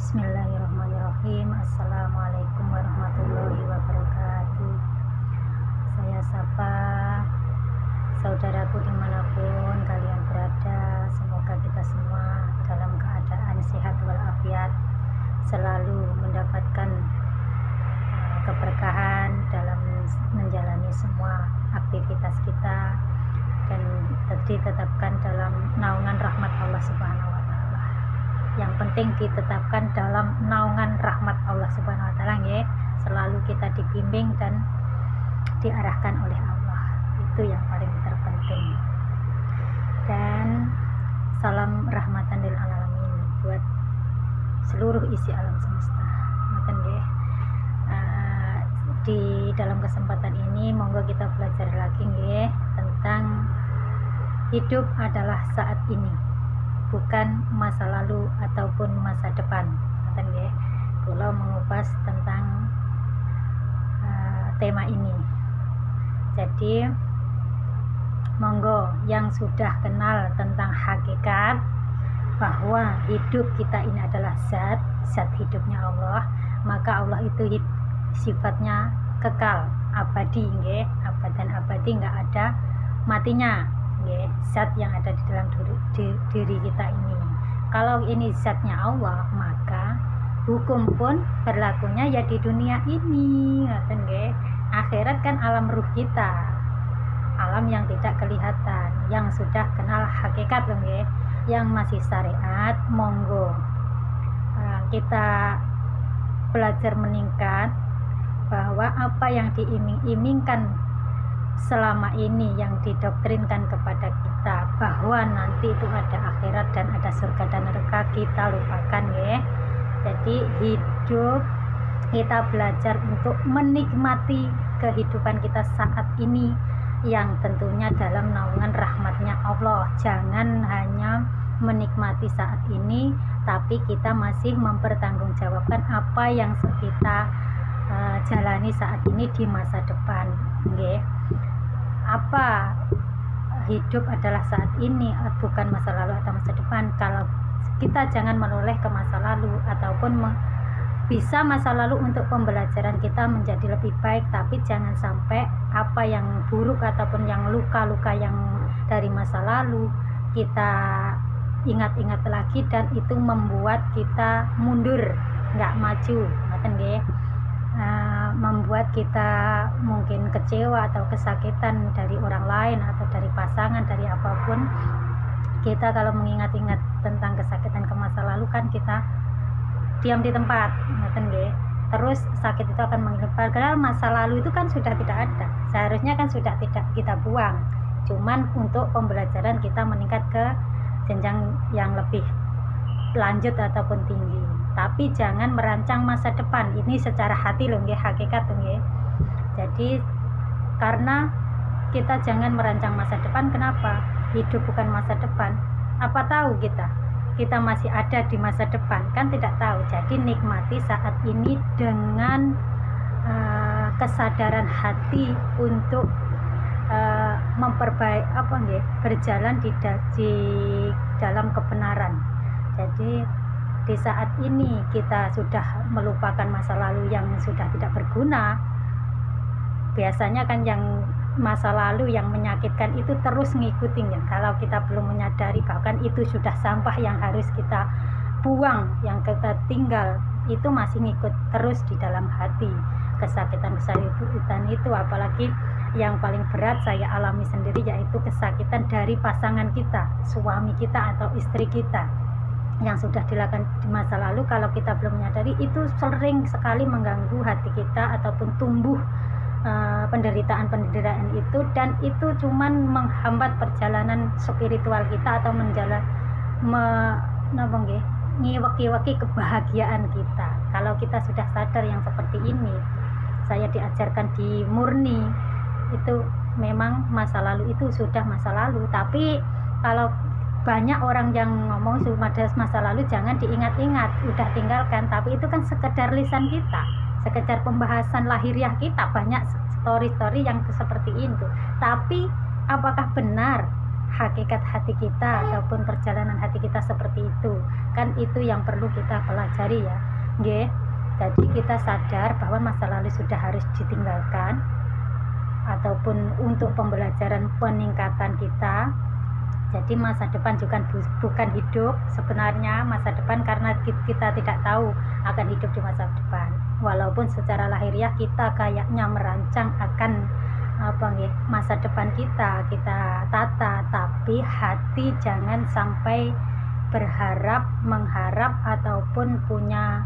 Bismillahirrahmanirrahim. Assalamualaikum warahmatullahi wabarakatuh. Saya sapa saudaraku dimanapun kalian berada. Semoga kita semua dalam keadaan sehat walafiat, selalu mendapatkan keberkahan dalam menjalani semua aktivitas kita, dan ditetapkan dalam naungan rahmat Allah Subhanahu wa Ta'ala. Yang penting ditetapkan dalam naungan rahmat Allah Subhanahu wa Ta'ala, ya. Selalu kita dibimbing dan diarahkan oleh Allah. Itu yang paling terpenting. Dan salam rahmatan lil alamin buat seluruh isi alam semesta. Makan, ya. Di dalam kesempatan ini monggo kita belajar lagi, ya, tentang hidup adalah saat ini, bukan masa lalu ataupun masa depan. Ya, kalau mengupas tentang tema ini. Jadi monggo yang sudah kenal tentang hakikat bahwa hidup kita ini adalah zat hidupnya Allah, maka Allah itu sifatnya kekal, abadi, nggih, abadan abadi, nggak ada matinya. Zat yang ada di dalam diri kita ini. Kalau ini zatnya Allah, maka hukum pun berlakunya ya di dunia ini. Akhirat kan alam ruh kita, alam yang tidak kelihatan, yang sudah kenal hakikat, yang masih syariat, monggo kita belajar meningkat bahwa apa yang diiming-imingkan selama ini, yang didoktrinkan kepada kita bahwa nanti itu ada akhirat dan ada surga dan neraka, kita lupakan, ya. Jadi hidup kita belajar untuk menikmati kehidupan kita saat ini, yang tentunya dalam naungan rahmatnya Allah. Jangan hanya menikmati saat ini, tapi kita masih mempertanggungjawabkan apa yang kita jalani saat ini di masa depan, nggih. Apa hidup adalah saat ini, bukan masa lalu atau masa depan. Kalau kita jangan menoleh ke masa lalu, ataupun bisa masa lalu untuk pembelajaran kita menjadi lebih baik, tapi jangan sampai apa yang buruk ataupun yang luka-luka yang dari masa lalu kita ingat-ingat lagi, dan itu membuat kita mundur, nggak maju, nggih. Membuat kita mungkin kecewa atau kesakitan dari orang lain atau dari pasangan, dari apapun. Kita kalau mengingat-ingat tentang kesakitan ke masa lalu, kan kita diam di tempat, terus sakit itu akan menghilangkan. Padahal masa lalu itu kan sudah tidak ada, seharusnya kan sudah tidak kita buang, cuman untuk pembelajaran kita meningkat ke jenjang yang lebih lanjut ataupun tinggi. Tapi jangan merancang masa depan ini secara hati, loh, nggih, hakikat, nggih. Jadi karena kita jangan merancang masa depan, kenapa? Hidup bukan masa depan. Apa tahu kita masih ada di masa depan, kan tidak tahu. Jadi nikmati saat ini dengan kesadaran hati untuk berjalan di dalam kebenaran. Jadi di saat ini kita sudah melupakan masa lalu yang sudah tidak berguna. Biasanya kan yang masa lalu yang menyakitkan itu terus ngikutin, ya. Kalau kita belum menyadari bahkan itu sudah sampah yang harus kita buang, yang kita tinggal, itu masih ngikut terus di dalam hati. Kesakitan itu, apalagi yang paling berat saya alami sendiri, yaitu kesakitan dari pasangan kita, suami kita atau istri kita, yang sudah dilakukan di masa lalu. Kalau kita belum menyadari, itu sering sekali mengganggu hati kita ataupun tumbuh penderitaan itu, dan itu cuman menghambat perjalanan spiritual kita atau ngiweki kebahagiaan kita. Kalau kita sudah sadar yang seperti ini, saya diajarkan di Murni itu memang masa lalu itu sudah masa lalu. Tapi kalau banyak orang yang ngomong sudah masa lalu jangan diingat-ingat, udah tinggalkan. Tapi itu kan sekedar lisan kita, sekedar pembahasan lahiriah kita, banyak story-story yang seperti itu. Tapi apakah benar hakikat hati kita ataupun perjalanan hati kita seperti itu. Kan itu yang perlu kita pelajari ya, nggih. Jadi kita sadar bahwa masa lalu sudah harus ditinggalkan, ataupun untuk pembelajaran peningkatan kita. Jadi masa depan juga bukan hidup sebenarnya masa depan, karena kita tidak tahu akan hidup di masa depan. Walaupun secara lahiriah kita kayaknya merancang akan masa depan kita tata, tapi hati jangan sampai berharap, mengharap ataupun punya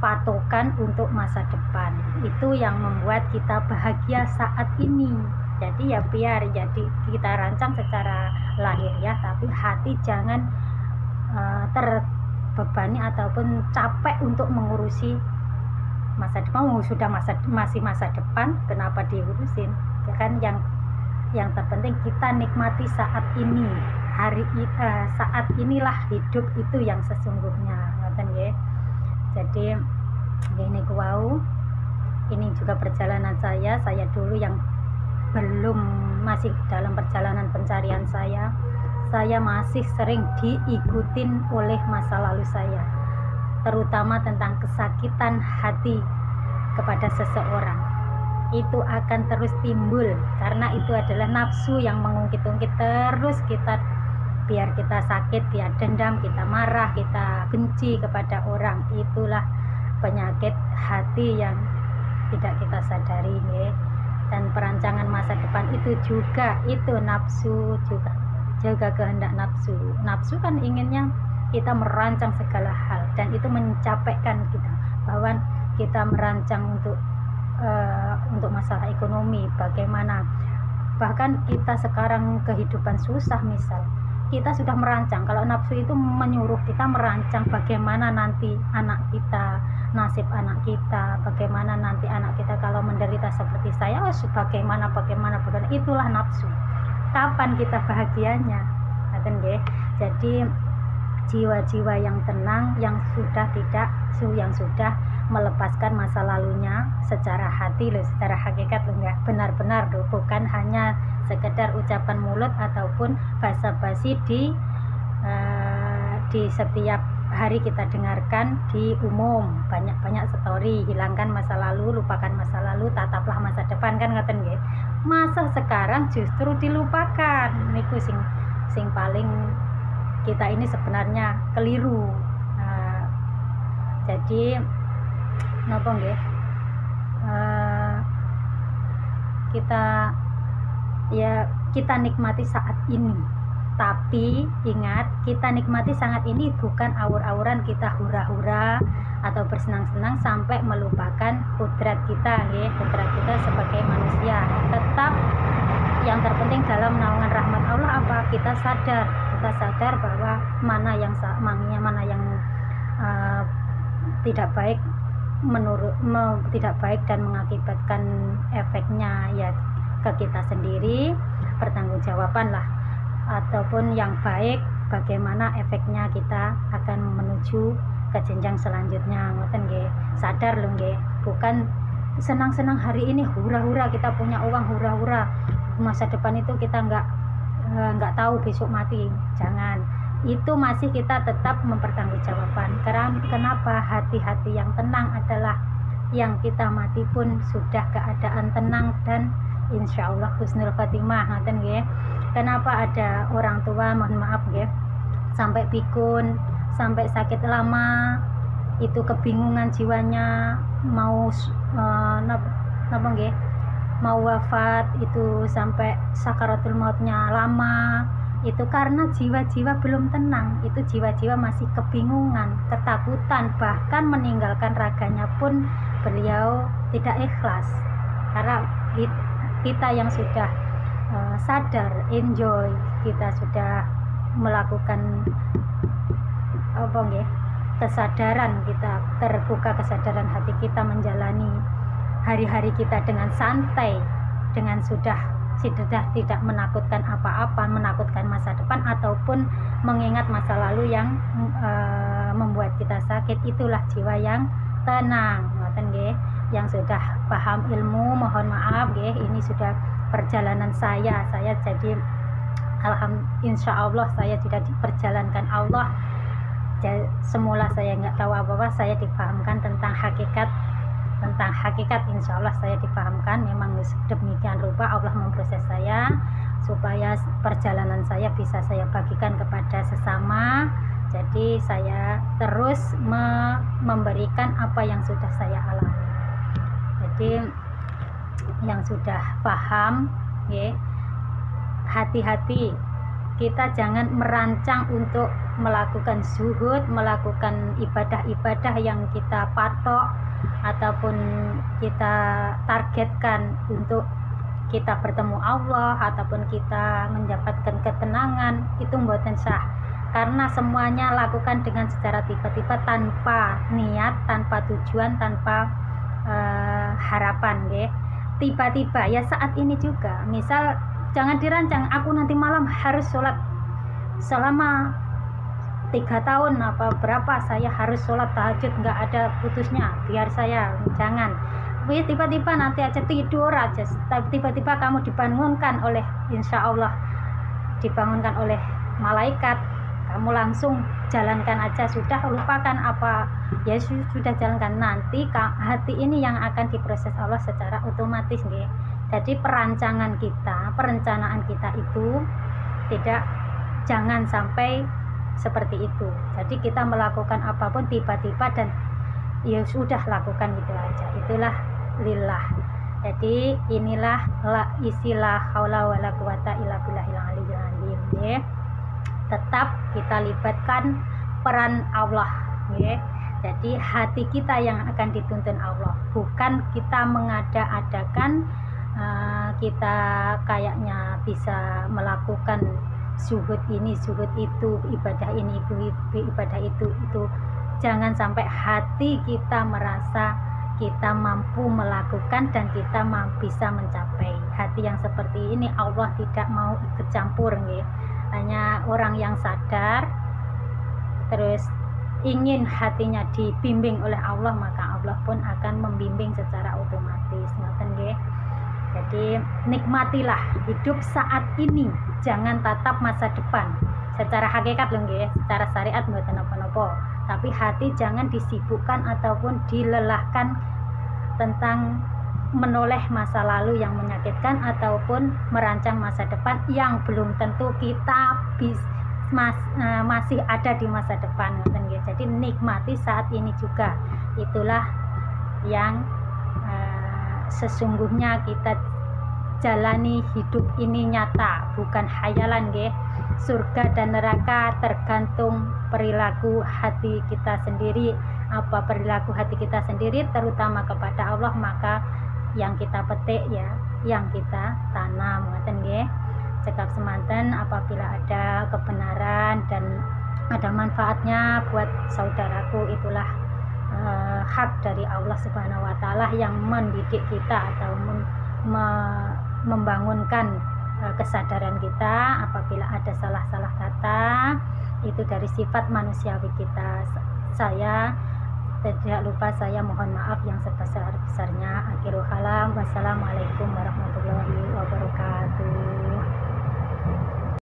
patokan untuk masa depan. Itu yang membuat kita bahagia saat ini. Jadi ya biar jadi kita rancang secara lahiriah, tapi hati jangan terbebani ataupun capek untuk mengurusi masa depan. Sudah masih masa depan, kenapa diurusin? Ya kan yang terpenting kita nikmati saat ini, saat inilah hidup itu yang sesungguhnya, ngoten nggih. Jadi ini ini juga perjalanan saya dulu yang masih dalam perjalanan pencarian saya masih sering diikutin oleh masa lalu saya, terutama tentang kesakitan hati kepada seseorang. Itu akan terus timbul karena itu adalah nafsu yang mengungkit-ungkit terus kita, biar kita sakit, dia dendam, kita marah, kita benci kepada orang. Itulah penyakit hati yang tidak kita sadari ya. Dan perancangan masa depan itu juga itu nafsu, juga kehendak nafsu kan inginnya kita merancang segala hal, dan itu mencapaikan kita bahwa kita merancang untuk masalah ekonomi, bagaimana bahkan kita sekarang kehidupan susah, misal kita sudah merancang. Kalau nafsu itu menyuruh kita merancang bagaimana nanti anak kita, nasib anak kita, bagaimana nanti anak kita kalau menderita seperti saya, bagaimana, itulah nafsu. Kapan kita bahagianya? Jadi jiwa-jiwa yang tenang, yang sudah melepaskan masa lalunya secara hati loh, secara hakikat loh, enggak benar-benar loh, bukan hanya sekedar ucapan mulut ataupun basa-basi di setiap hari kita dengarkan di umum, banyak story, hilangkan masa lalu, lupakan masa lalu, tataplah masa depan, kan ngoten nggih. Masa sekarang justru dilupakan, niku sing paling kita ini sebenarnya keliru. Jadi napa nggih, kita nikmati saat ini, tapi ingat kita nikmati saat ini bukan aur-auran kita hura-hura atau bersenang-senang sampai melupakan kodrat kita nggih, kodrat kita sebagai manusia. Tetap yang terpenting dalam naungan rahmat Allah kita sadar bahwa mana yang tidak baik tidak baik dan mengakibatkan efeknya ya ke kita sendiri, pertanggungjawaban lah, ataupun yang baik bagaimana efeknya kita akan menuju ke jenjang selanjutnya, ngoten nggih. Sadar lho nggih, bukan senang-senang hari ini hura-hura kita punya uang, hura-hura masa depan itu kita nggak tahu besok mati. Jangan, itu masih kita tetap mempertanggungjawabkan. Kenapa? Hati-hati yang tenang adalah yang kita mati pun sudah keadaan tenang dan insya Allah husnul khotimah, ngoten nggih. Kenapa ada orang tua, mohon maaf nggih, sampai pikun, sampai sakit lama, itu kebingungan jiwanya, mau mau wafat, itu sampai sakaratul mautnya lama, itu karena jiwa-jiwa belum tenang, itu jiwa-jiwa masih kebingungan, ketakutan, bahkan meninggalkan raganya pun beliau tidak ikhlas. Karena kita yang sudah sadar, enjoy, kita sudah melakukan kesadaran, kita terbuka kesadaran hati kita menjalani hari-hari kita dengan santai, dengan sudah tidak menakutkan apa-apa, menakutkan masa depan ataupun mengingat masa lalu yang membuat kita sakit. Itulah jiwa yang tenang, ngoten nggih. Yang sudah paham ilmu, mohon maaf nggih, ini sudah perjalanan saya jadi insya Allah saya sudah diperjalankan Allah. Semula saya nggak tahu apa-apa, saya dipahamkan tentang hakikat insya Allah saya dipahamkan. Memang demikian rupa Allah memproses saya supaya perjalanan saya bisa saya bagikan kepada sesama. Jadi saya terus memberikan apa yang sudah saya alami. Jadi yang sudah paham ya, hati-hati, kita jangan merancang untuk melakukan zuhud, melakukan ibadah-ibadah yang kita patok ataupun kita targetkan untuk kita bertemu Allah ataupun kita mendapatkan ketenangan. Itu mboten sah, karena semuanya lakukan dengan secara tiba-tiba, tanpa niat, tanpa tujuan, tanpa harapan ya. Tiba-tiba ya, saat ini juga misal jangan dirancang, aku nanti malam harus sholat selama 3 tahun apa berapa, saya harus sholat tahajud nggak ada putusnya, biar saya, jangan. Tiba-tiba nanti aja tidur aja, tiba-tiba kamu dibangunkan oleh, insya Allah dibangunkan oleh malaikat, kamu langsung jalankan aja, sudah lupakan apa ya, sudah jalankan. Nanti hati ini yang akan diproses Allah secara otomatis nih. Jadi perencanaan kita itu jangan sampai seperti itu. Jadi kita melakukan apapun tiba-tiba dan ya sudah lakukan itu aja, itulah lillah. Jadi inilah istilah haula wala quwata illa billahil aliyil azim ya. Tetap kita libatkan peran Allah ya. Jadi hati kita yang akan dituntun Allah, bukan kita mengada-adakan kita kayaknya bisa melakukan zuhud ini, zuhud itu, ibadah ini, ibadah itu. Jangan sampai hati kita merasa kita mampu melakukan dan kita bisa mencapai. Hati yang seperti ini Allah tidak mau ikut campur nih. Hanya orang yang sadar terus ingin hatinya dibimbing oleh Allah, maka Allah pun akan membimbing secara otomatis. Ngoten nggih. Jadi nikmatilah hidup saat ini, jangan tatap masa depan. Secara hakikat lho nggih, secara syariat mboten napa-napa. Tapi hati jangan disibukkan ataupun dilelahkan tentang menoleh masa lalu yang menyakitkan ataupun merancang masa depan yang belum tentu kita masih ada di masa depan. Jadi nikmati saat ini juga, itulah yang sesungguhnya kita jalani hidup ini nyata, bukan hayalan nggih. Surga dan neraka tergantung perilaku hati kita sendiri. Apa perilaku hati kita sendiri terutama kepada Allah, maka yang kita petik ya, yang kita tanam. Ngoten nggih. Cekap semanten, apabila ada kebenaran dan ada manfaatnya buat saudaraku, itulah hak dari Allah Subhanahu wa taala yang mendidik kita atau membangunkan kesadaran kita. Apabila ada salah-salah kata, itu dari sifat manusiawi kita. Saya tidak lupa, saya mohon maaf yang sebesar-besarnya. Akhirul kalam, wassalamualaikum warahmatullahi wabarakatuh.